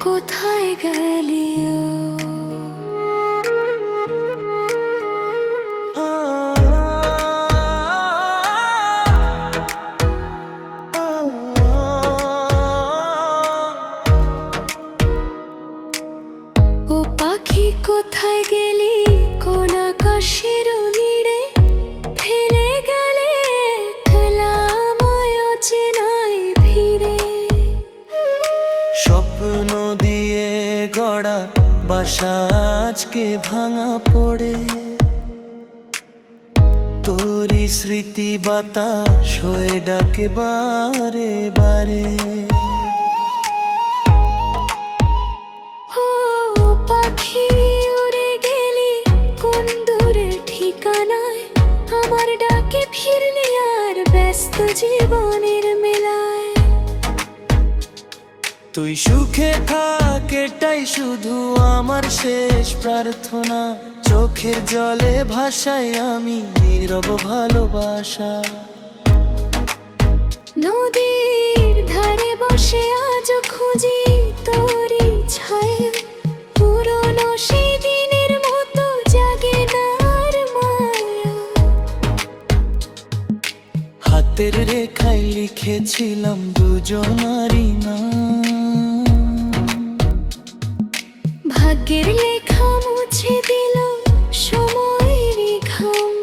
কোথায় গেলি ও পাখি কোথায় গেলি কোন আকাশের নীড়ে ফেলে গেলে খেলাময় অচেনাই ভিড়ে স্বপ্ন দিয়ে গড়া বাসা আজকে ভাঙা পড়ে তোরি স্মৃতি বাতাস হয়ে ডাকে বারে বারে পাখি উড়ে গেলি কোন দূরের ঠিকানায় আমার ডাকে ফিরলি আর ব্যস্ত জীবনের মেলায় তুই সুখে থাক এটাই শুধু আমার শেষ প্রার্থনা চোখের জলে ভাষায় আমি নীরব ভালোবাসা নদীর ধারে বসে আজ খুঁজি তোরই ছায়া পুরনো সেই দিনের মতো জাগে না আর মায়া হাতের রেখায় লিখেছিলাম দুজনারই নাম ভাগ্যের লেখা মুছে দিল সময়েরই ঘাম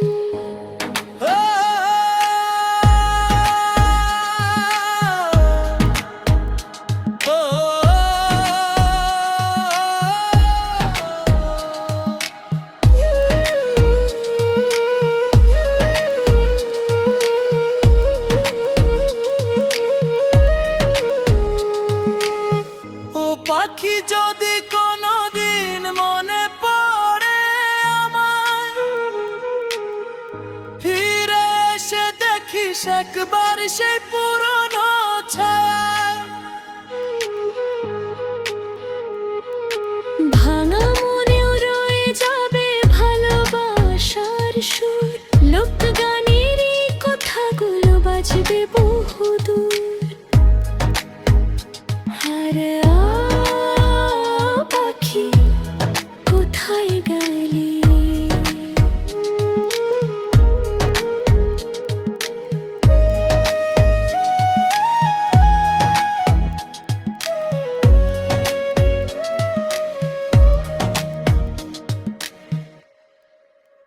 পাখি যদি কোনোদিন মনে পড়ে আমায় ফিরে এসে দেখিস একবার সেই পুরনো ছায়া ভাঙা মনেও রয়ে যাবে ভালোবাসার সুর